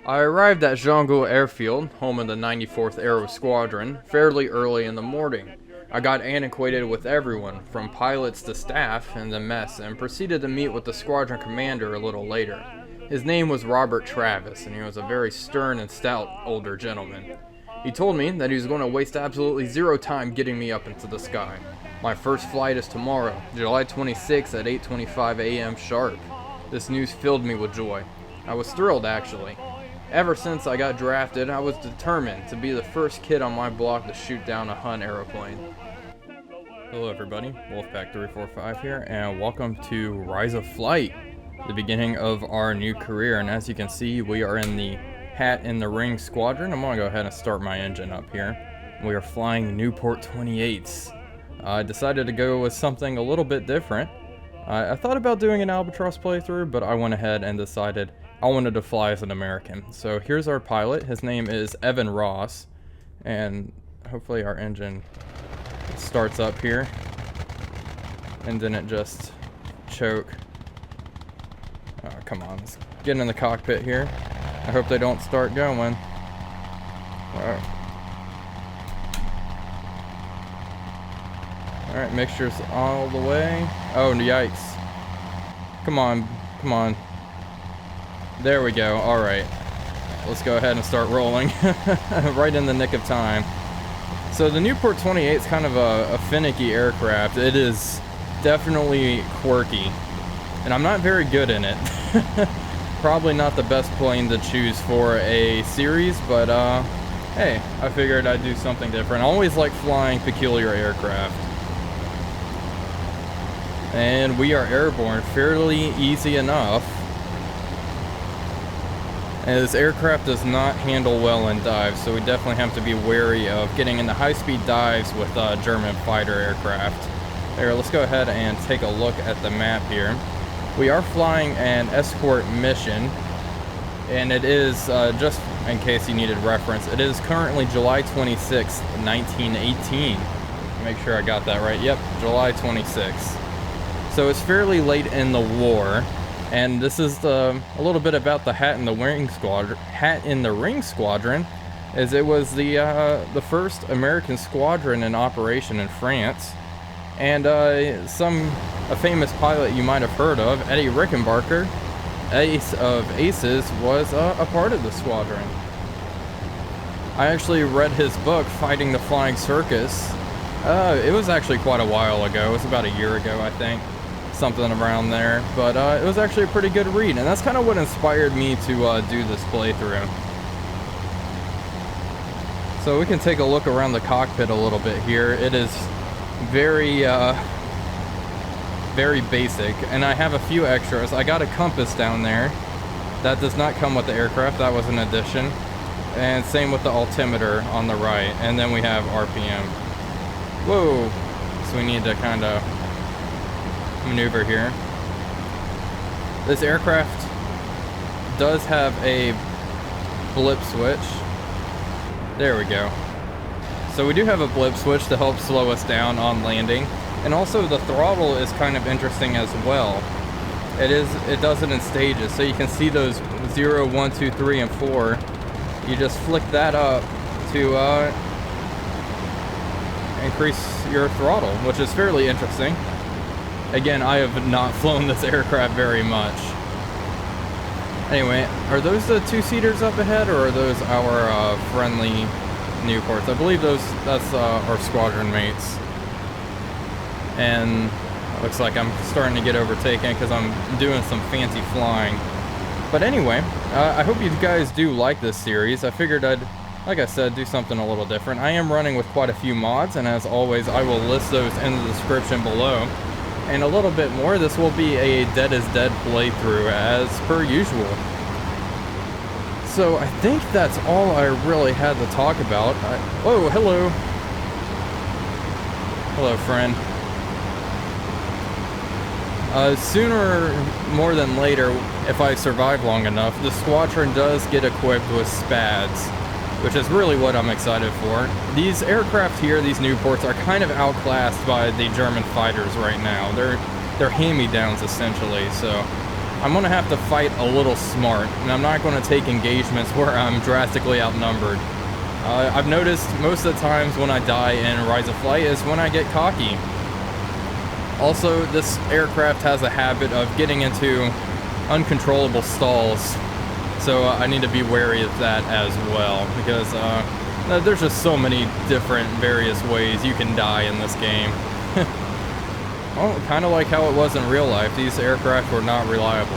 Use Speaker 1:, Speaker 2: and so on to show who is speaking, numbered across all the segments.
Speaker 1: I arrived at Zhongguo Airfield, home of the 94th Aero Squadron, fairly early in the morning. I got acquainted with everyone, from pilots to staff, in the mess, and proceeded to meet with the squadron commander a little later. His name was Robert Travis, and he was a very stern and stout older gentleman. He told me that he was going to waste absolutely zero time getting me up into the sky. My first flight is tomorrow, July 26th at 8:25 a.m. sharp. This news filled me with joy. I was thrilled, actually. Ever since I got drafted, I was determined to be the first kid on my block to shoot down a Hun aeroplane. Hello everybody, Wolfpack345 here, and welcome to Rise of Flight, the beginning of our new career. And as you can see, we are in the Hat in the Ring Squadron. I'm going to go ahead and start my engine up here. We are flying Newport 28s. I decided to go with something a little bit different. I thought about doing an Albatross playthrough, but I went ahead and decided I wanted to fly as an American. So here's our pilot. His name is Evan Ross, and hopefully our engine starts up here and didn't just choke. Oh, come on, let's get in the cockpit here. I hope they don't start going. Alright, mixture's all the way. Oh, yikes. Come on, come on. There we go. Alright. Let's go ahead and start rolling. Right in the nick of time. So the Newport 28 is kind of a finicky aircraft. It is definitely quirky. And I'm not very good in it. Probably not the best plane to choose for a series, but hey, I figured I'd do something different. I always like flying peculiar aircraft. And we are airborne, fairly easy enough. And this aircraft does not handle well in dives, so we definitely have to be wary of getting into high-speed dives with German fighter aircraft. There, let's go ahead and take a look at the map here. We are flying an escort mission, and it is, just in case you needed reference, it is currently July 26th, 1918. Make sure I got that right. Yep, July 26th. So it's fairly late in the war. And this is a little bit about the Hat in the Ring Squadron. Hat in the Ring Squadron, as it was the first American squadron in operation in France, and a famous pilot you might have heard of, Eddie Rickenbacker, ace of aces, was a part of the squadron. I actually read his book, Fighting the Flying Circus. It was actually quite a while ago. It was about a year ago, I think. Something around there, but it was actually a pretty good read, and that's kind of what inspired me to do this playthrough. So we can take a look around the cockpit a little bit here. It is very very basic, and I have a few extras. I got a compass down there. That does not come with the aircraft, that was an addition. And same with the altimeter on the right, and then we have RPM. Whoa, so we need to kind of maneuver here. This aircraft does have a blip switch. There we go. So we do have a blip switch to help slow us down on landing, and also the throttle is kind of interesting as well. It does it in stages, so you can see those 0, 1, 2, 3, and 4. You just flick that up to increase your throttle, which is fairly interesting. Again, I have not flown this aircraft very much. Anyway, are those the two-seaters up ahead, or are those our friendly Newports? I believe that's our squadron mates. And it looks like I'm starting to get overtaken because I'm doing some fancy flying. But anyway, I hope you guys do like this series. I figured I'd, like I said, do something a little different. I am running with quite a few mods, and as always, I will list those in the description below. And a little bit more, this will be a Dead is Dead playthrough as per usual. So I think that's all I really had to talk about. Whoa, hello. Hello, friend. Sooner more than later, if I survive long enough, the squadron does get equipped with SPADs, which is really what I'm excited for. These aircraft here, these Newports, are kind of outclassed by the German fighters right now. They're hand-me-downs essentially, so I'm going to have to fight a little smart, and I'm not going to take engagements where I'm drastically outnumbered. I've noticed most of the times when I die in Rise of Flight is when I get cocky. Also, this aircraft has a habit of getting into uncontrollable stalls, so I need to be wary of that as well, because there's just so many different various ways you can die in this game. Well, kind of like how it was in real life, these aircraft were not reliable.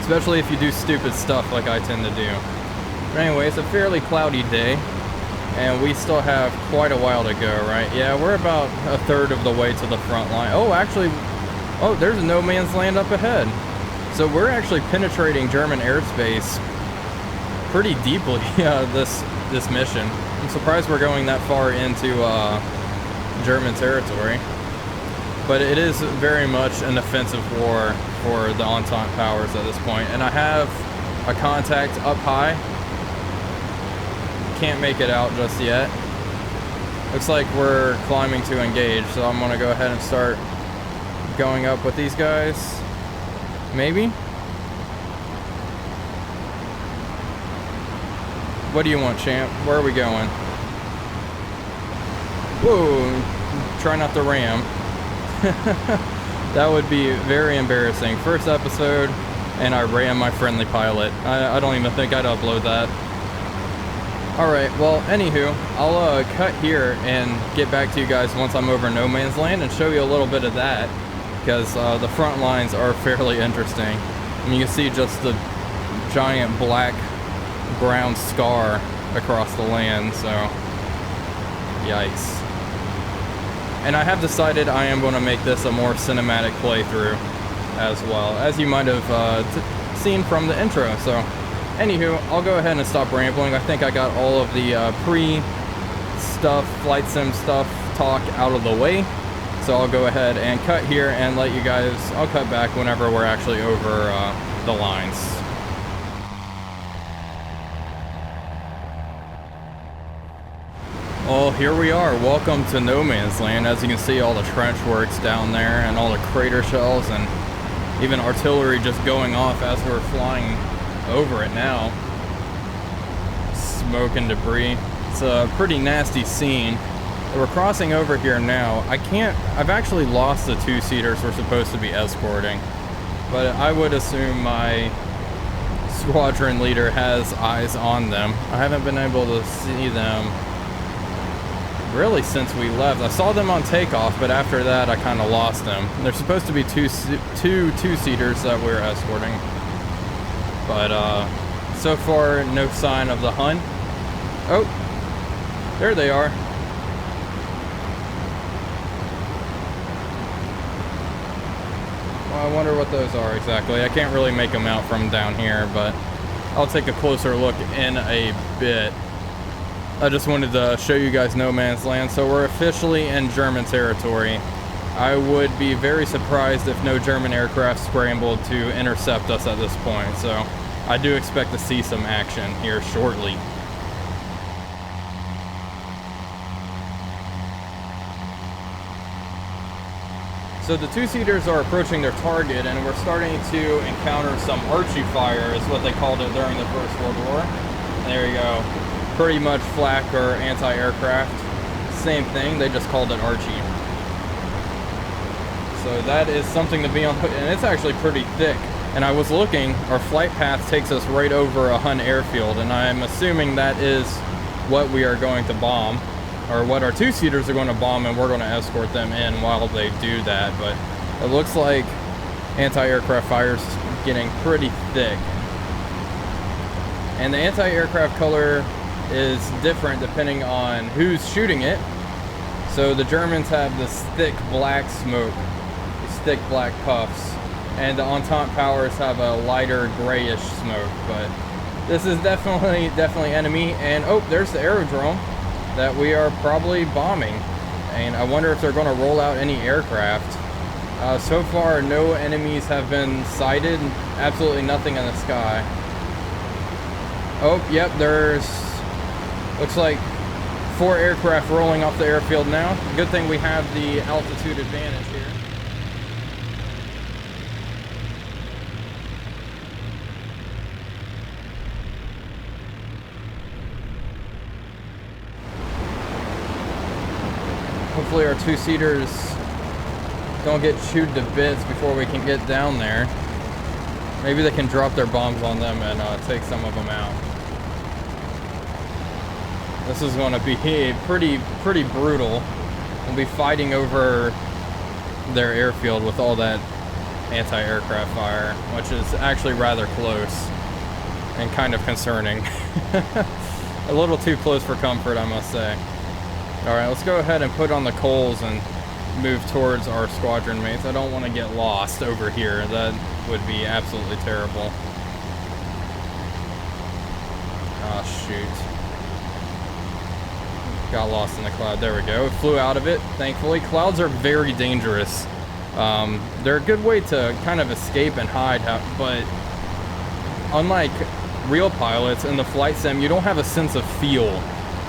Speaker 1: Especially if you do stupid stuff like I tend to do. But anyway, it's a fairly cloudy day, and we still have quite a while to go, right? Yeah, we're about a third of the way to the front line. Oh, actually, oh, there's a no man's land up ahead. So we're actually penetrating German airspace pretty deeply this mission. I'm surprised we're going that far into German territory. But it is very much an offensive war for the Entente powers at this point. And I have a contact up high. Can't make it out just yet. Looks like we're climbing to engage, so I'm gonna go ahead and start going up with these guys. Maybe? What do you want, champ? Where are we going? Whoa, try not to ram. That would be very embarrassing. First episode, and I ram my friendly pilot. I don't even think I'd upload that. Alright, well, anywho, I'll cut here and get back to you guys once I'm over no man's land and show you a little bit of that, because the front lines are fairly interesting. And you can see just the giant black brown scar across the land, so yikes. And I have decided I am going to make this a more cinematic playthrough as well, as you might have seen from the intro. So anywho, I'll go ahead and stop rambling. I think I got all of the pre-stuff, flight sim stuff talk out of the way. So I'll go ahead and cut here and let you guys, I'll cut back whenever we're actually over the lines. Well, here we are. Welcome to no man's land. As you can see, all the trench works down there and all the crater shells and even artillery just going off as we're flying over it now. Smoke and debris. It's a pretty nasty scene. We're crossing over here now. I've actually lost the two-seaters we're supposed to be escorting, but I would assume my squadron leader has eyes on them. I haven't been able to see them really since we left. I saw them on takeoff, but after that I kind of lost them. They're supposed to be two two-seaters that we're escorting. But so far, no sign of the Hun. Oh, there they are. Well, I wonder what those are exactly. I can't really make them out from down here, but I'll take a closer look in a bit. I just wanted to show you guys no man's land. So we're officially in German territory. I would be very surprised if no German aircraft scrambled to intercept us at this point. So I do expect to see some action here shortly. So the two-seaters are approaching their target, and we're starting to encounter some Archie fire, is what they called it during the First World War. There you go. Pretty much flak or anti-aircraft. Same thing, they just called it Archie. So that is something to be on, and it's actually pretty thick. And I was looking, our flight path takes us right over a Hun airfield, and I'm assuming that is what we are going to bomb, or what our two-seaters are going to bomb, and we're going to escort them in while they do that. But it looks like anti-aircraft fire's getting pretty thick. And the anti-aircraft color is different depending on who's shooting it. So the Germans have this thick black smoke, these thick black puffs, and the Entente powers have a lighter grayish smoke. But this is definitely enemy. And oh, there's the aerodrome that we are probably bombing, and I wonder if they're going to roll out any aircraft. So far, no enemies have been sighted. Absolutely nothing in the sky. Oh, yep, there's, looks like 4 aircraft rolling off the airfield now. Good thing we have the altitude advantage here. Hopefully our two-seaters don't get chewed to bits before we can get down there. Maybe they can drop their bombs on them and take some of them out. This is going to be pretty brutal. We'll be fighting over their airfield with all that anti-aircraft fire, which is actually rather close and kind of concerning. A little too close for comfort, I must say. Alright, let's go ahead and put on the coals and move towards our squadron mates. I don't want to get lost over here. That would be absolutely terrible. Oh, shoot. Got lost in the cloud. There we go. It flew out of it, thankfully. Clouds are very dangerous. They're a good way to kind of escape and hide, but unlike real pilots in the flight sim, you don't have a sense of feel.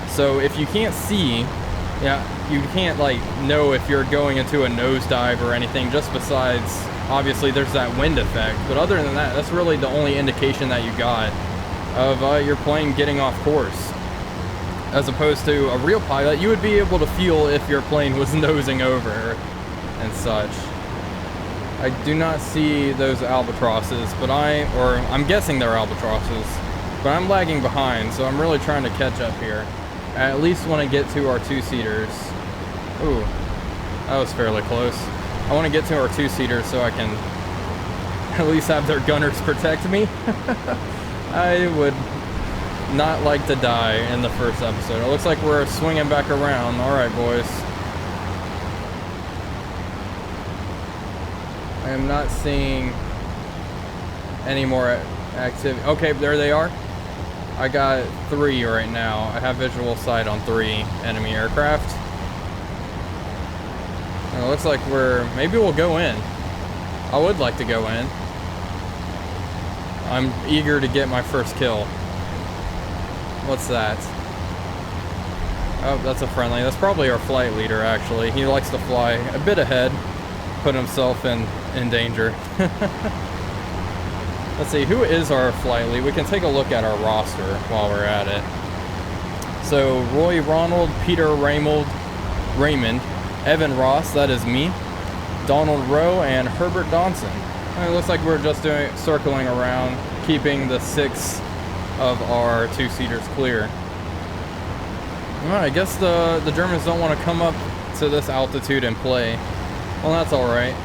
Speaker 1: So if you can't see, you can't like know if you're going into a nosedive or anything, just besides obviously there's that wind effect. But other than that, that's really the only indication that you got of your plane getting off course. As opposed to a real pilot, you would be able to feel if your plane was nosing over and such. I do not see those albatrosses, but I'm guessing they're albatrosses, but I'm lagging behind, so I'm really trying to catch up here. I at least want to get to our two-seaters. Ooh, that was fairly close. I want to get to our two-seaters so I can at least have their gunners protect me. I would not like to die in the first episode. It looks like we're swinging back around. Alright, boys. I am not seeing any more activity. Okay, there they are. I got 3 right now. I have visual sight on 3 enemy aircraft. And it looks like maybe we'll go in. I would like to go in. I'm eager to get my first kill. What's that? Oh, that's a friendly. That's probably our flight leader, actually. He likes to fly a bit ahead, put himself in danger. Let's see, who is our flight lead? We can take a look at our roster while we're at it. So, Roy Ronald, Peter Raymond, Evan Ross, that is me, Donald Rowe, and Herbert Donson. And it looks like we're just circling around, keeping the 6 of our two-seaters clear. Well, I guess the Germans don't want to come up to this altitude and play. Well, that's alright.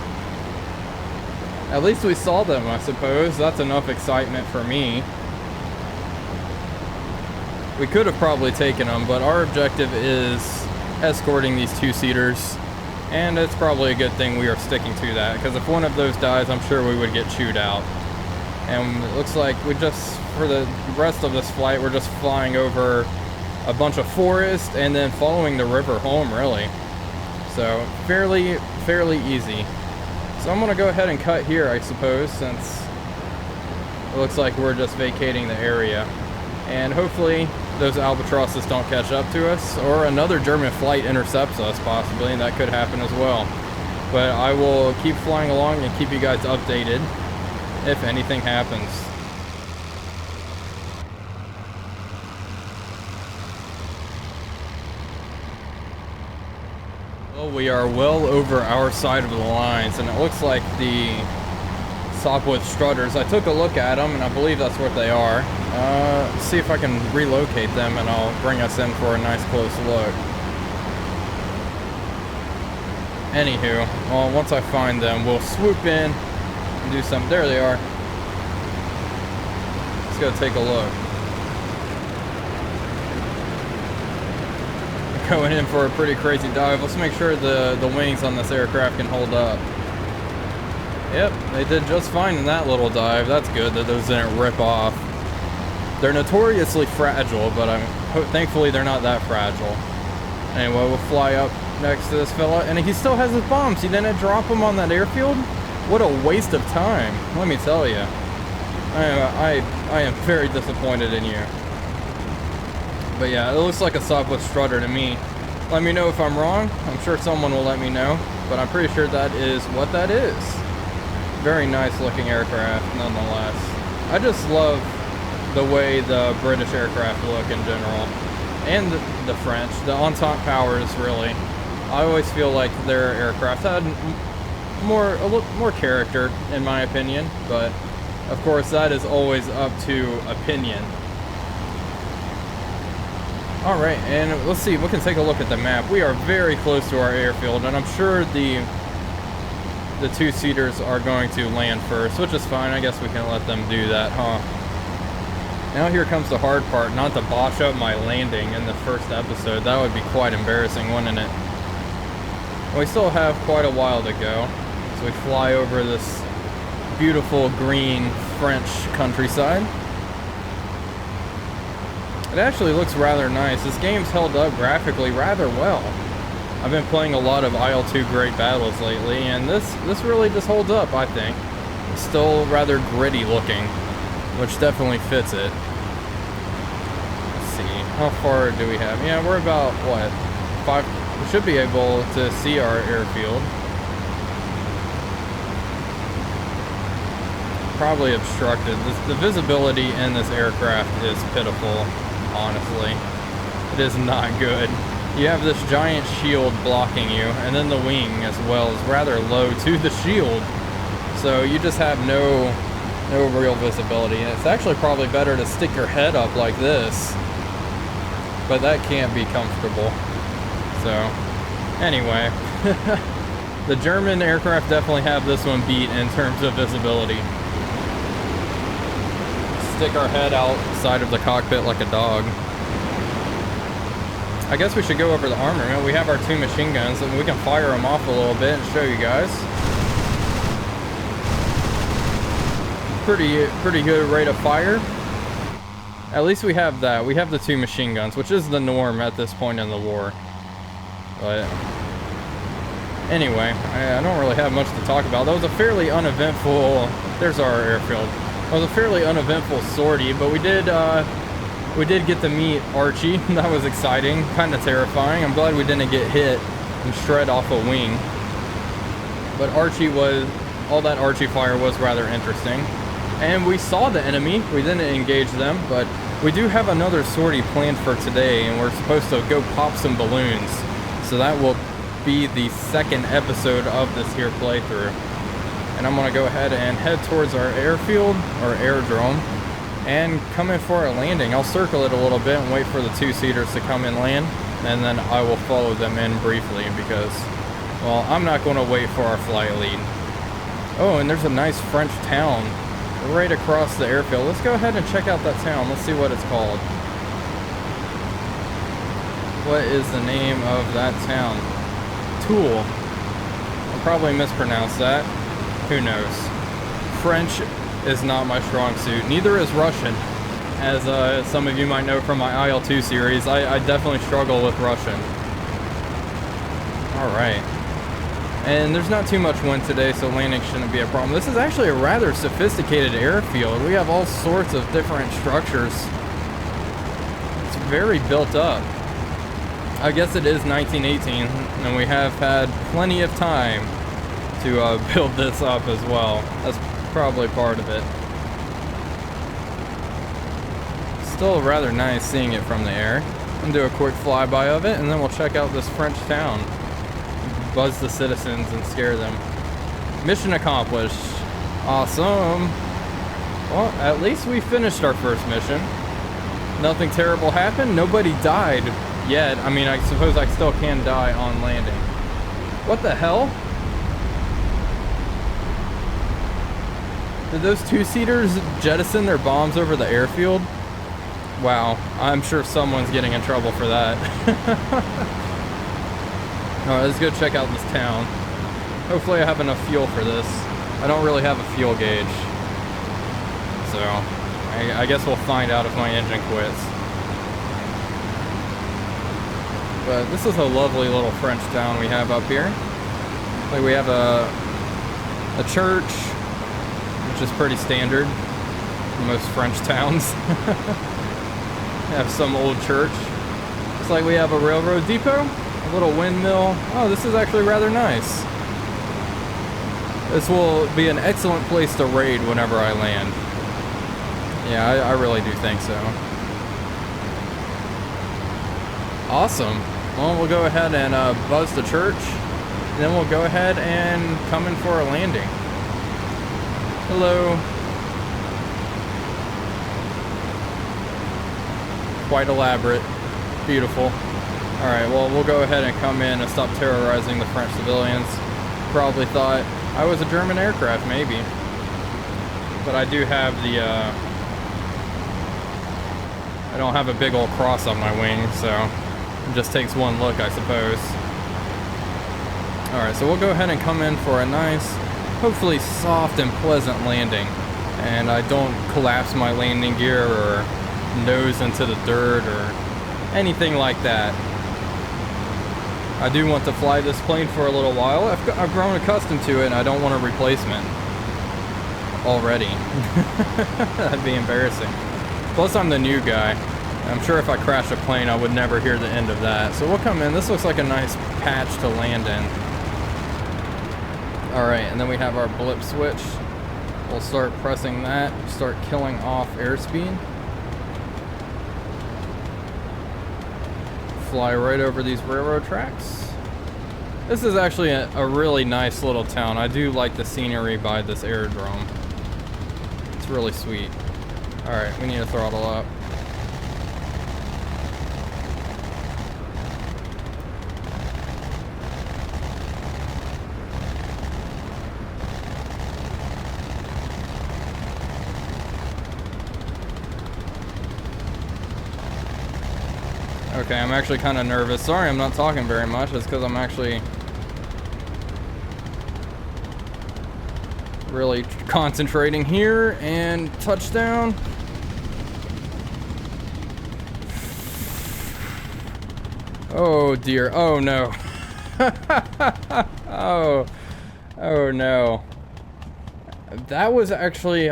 Speaker 1: At least we saw them, I suppose. That's enough excitement for me. We could have probably taken them, but our objective is escorting these two-seaters. And it's probably a good thing we are sticking to that, because if one of those dies, I'm sure we would get chewed out. And it looks like for the rest of this flight, we're just flying over a bunch of forest and then following the river home, really. So, fairly easy. So I'm going to go ahead and cut here, I suppose, since it looks like we're just vacating the area. And hopefully those albatrosses don't catch up to us, or another German flight intercepts us, possibly, and that could happen as well. But I will keep flying along and keep you guys updated if anything happens. Well, we are well over our side of the lines, and it looks like the Sopwith Strutters. I took a look at them, and I believe that's what they are. See if I can relocate them, and I'll bring us in for a nice close look. Anywho, well, once I find them, we'll swoop in and do some. There they are. Let's go take a look. Going in for a pretty crazy dive. Let's make sure the wings on this aircraft can hold up. Yep, they did just fine in that little dive. That's good that those didn't rip off. They're notoriously fragile, but thankfully they're not that fragile. Anyway, we'll fly up next to this fella, and he still has his bombs. He didn't drop them on that airfield? What a waste of time, let me tell you. I am very disappointed in you. But yeah, it looks like a Sopwith Strutter to me. Let me know if I'm wrong. I'm sure someone will let me know, but I'm pretty sure that is what that is. Very nice looking aircraft, nonetheless. I just love the way the British aircraft look in general. And the French. The Entente powers, really. I always feel like their aircraft had a little more character, in my opinion, but of course that is always up to opinion. Alright, and let's see, we can take a look at the map. We are very close to our airfield, and I'm sure the two-seaters are going to land first, which is fine. I guess we can let them do that, huh? Now here comes the hard part, not to botch up my landing in the first episode. That would be quite embarrassing, wouldn't it? We still have quite a while to go. So we fly over this beautiful green French countryside. It actually looks rather nice. This game's held up graphically rather well. I've been playing a lot of IL-2 Great Battles lately, and this really just holds up, I think. It's still rather gritty looking, which definitely fits it. Let's see, how far do we have? Yeah, we're about, what, 5? We should be able to see our airfield. Probably obstructed. The visibility in this aircraft is pitiful, honestly. It is not good. You have this giant shield blocking you, and then the wing as well is rather low to the shield. So you just have no real visibility. And it's actually probably better to stick your head up like this. But that can't be comfortable. So, anyway. The German aircraft definitely have this one beat in terms of visibility. Stick our head outside of the cockpit like a dog. I guess we should go over the armament. We have our 2 machine guns, and we can fire them off a little bit and show you guys. Pretty good rate of fire. At least we have that. We have the 2 machine guns, which is the norm at this point in the war. But anyway, I don't really have much to talk about. That was a fairly uneventful... There's our airfield. It was a fairly uneventful sortie, but we did get to meet Archie. That was exciting, kind of terrifying. I'm glad we didn't get hit and shred off a wing. But all that Archie fire was rather interesting. And we saw the enemy. We didn't engage them, but we do have another sortie planned for today, and we're supposed to go pop some balloons. So that will be the second episode of this here playthrough. And I'm going to go ahead and head towards our airfield, or airdrome, and come in for a landing. I'll circle it a little bit and wait for the 2-seaters to come and land, and then I will follow them in briefly because, well, I'm not going to wait for our flight lead. Oh, and there's a nice French town right across the airfield. Let's go ahead and check out that town. Let's see what it's called. What is the name of that town? Toul. I'll probably mispronounce that. Who knows? French is not my strong suit. Neither is Russian. As some of you might know from my IL-2 series, I definitely struggle with Russian. Alright. And there's not too much wind today, so landing shouldn't be a problem. This is actually a rather sophisticated airfield. We have all sorts of different structures. It's very built up. I guess it is 1918, and we have had plenty of time to build this up as well. That's probably part of it. Still rather nice seeing it from the air. And do a quick flyby of it, and then we'll check out this French town. Buzz the citizens and scare them. Mission accomplished. Awesome. Well, at least we finished our first mission. Nothing terrible happened. Nobody died yet. I mean, I suppose I still can die on landing. What the hell? Did those 2-seaters jettison their bombs over the airfield? Wow, I'm sure someone's getting in trouble for that. Alright, let's go check out this town. Hopefully I have enough fuel for this. I don't really have a fuel gauge. So, I guess we'll find out if my engine quits. But this is a lovely little French town we have up here. Like we have a church, which is pretty standard in most French towns. Have some old church. Looks like we have a railroad depot, a little windmill. Oh, this is actually rather nice. This will be an excellent place to raid whenever I land. Yeah, I really do think so. Awesome. Well, we'll go ahead and buzz the church. And then we'll go ahead and come in for a landing. Hello. Quite elaborate. Beautiful. Alright, well, we'll go ahead and come in and stop terrorizing the French civilians. Probably thought I was a German aircraft, maybe. But I do have the, I don't have a big old cross on my wing, so it just takes one look, I suppose. Alright, so we'll go ahead and come in for a nice, hopefully soft and pleasant landing. And I don't collapse my landing gear or nose into the dirt or anything like that. I do want to fly this plane for a little while. I've grown accustomed to it and I don't want a replacement already. That'd be embarrassing. Plus I'm the new guy. I'm sure if I crashed a plane I would never hear the end of that. So we'll come in. This looks like a nice patch to land in. Alright, and then we have our blip switch. We'll start pressing that, start killing off airspeed. Fly right over these railroad tracks. This is actually a really nice little town. I do like the scenery by this aerodrome. It's really sweet. Alright, we need to throttle up. Okay, I'm actually kind of nervous. Sorry I'm not talking very much. It's because I'm actually really concentrating here. And touchdown. Oh dear. Oh no. Oh no. That was actually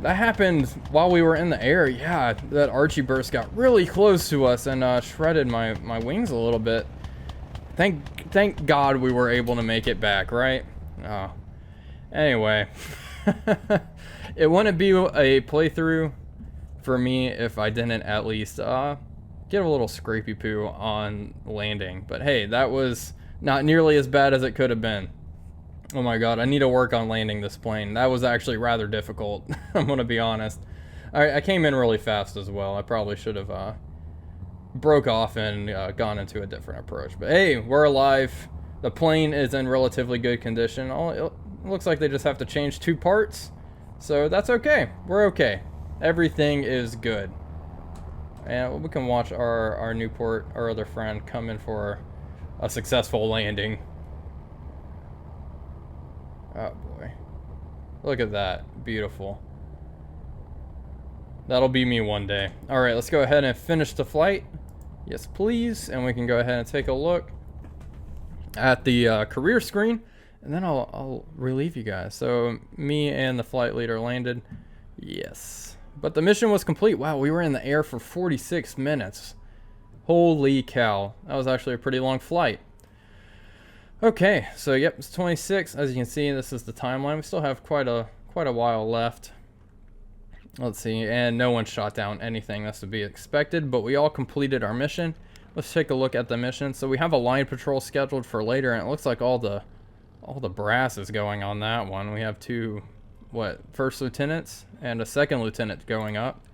Speaker 1: that happened while we were in the air. Yeah, that Archie burst got really close to us and shredded my wings a little bit. Thank God we were able to make it back, right? Oh. Anyway. It wouldn't be a playthrough for me if I didn't at least get a little scrapey poo on landing. But hey, that was not nearly as bad as it could have been. Oh my god, I need to work on landing this plane. That was actually rather difficult. I'm gonna be honest. I came in really fast as well. I probably should have broke off and gone into a different approach. But hey, we're alive. The plane is in relatively good condition. It looks like they just have to change 2 parts. So that's okay. We're okay. Everything is good. And we can watch our Newport, our other friend, come in for a successful landing. Oh boy. Look at that. Beautiful. That'll be me one day. Alright, let's go ahead and finish the flight. Yes, please. And we can go ahead and take a look at the career screen. And then I'll relieve you guys. So, me and the flight leader landed. Yes. But the mission was complete. Wow, we were in the air for 46 minutes. Holy cow. That was actually a pretty long flight. Okay, so yep, it's 26. As you can see, this is the timeline. We still have quite a while left. Let's see, and no one shot down anything. That's to be expected, but we all completed our mission. Let's take a look at the mission. So we have a line patrol scheduled for later, and it looks like all the brass is going on that one. We have 2, first lieutenants and a second lieutenant going up.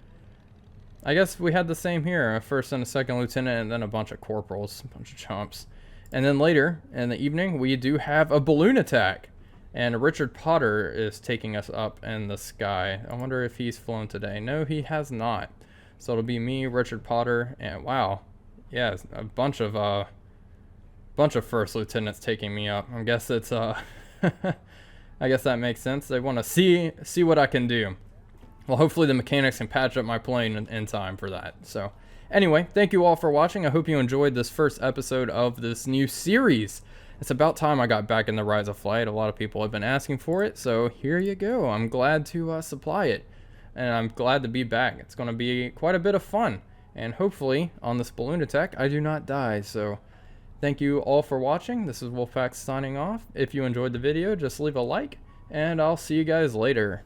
Speaker 1: I guess we had the same here, a first and a second lieutenant, and then a bunch of corporals, a bunch of chumps. And then later in the evening, we do have a balloon attack. And Richard Potter is taking us up in the sky. I wonder if he's flown today. No, he has not. So it'll be me, Richard Potter, and wow. Yeah, a bunch of first lieutenants taking me up. I guess it's I guess that makes sense. They want to see what I can do. Well, hopefully the mechanics can patch up my plane in time for that. So anyway, thank you all for watching. I hope you enjoyed this first episode of this new series. It's about time I got back in the Rise of Flight. A lot of people have been asking for it, so here you go. I'm glad to supply it, and I'm glad to be back. It's going to be quite a bit of fun, and hopefully on this balloon attack I do not die. So thank you all for watching. This is Wolfpack signing off. If you enjoyed the video, just leave a like, and I'll see you guys later.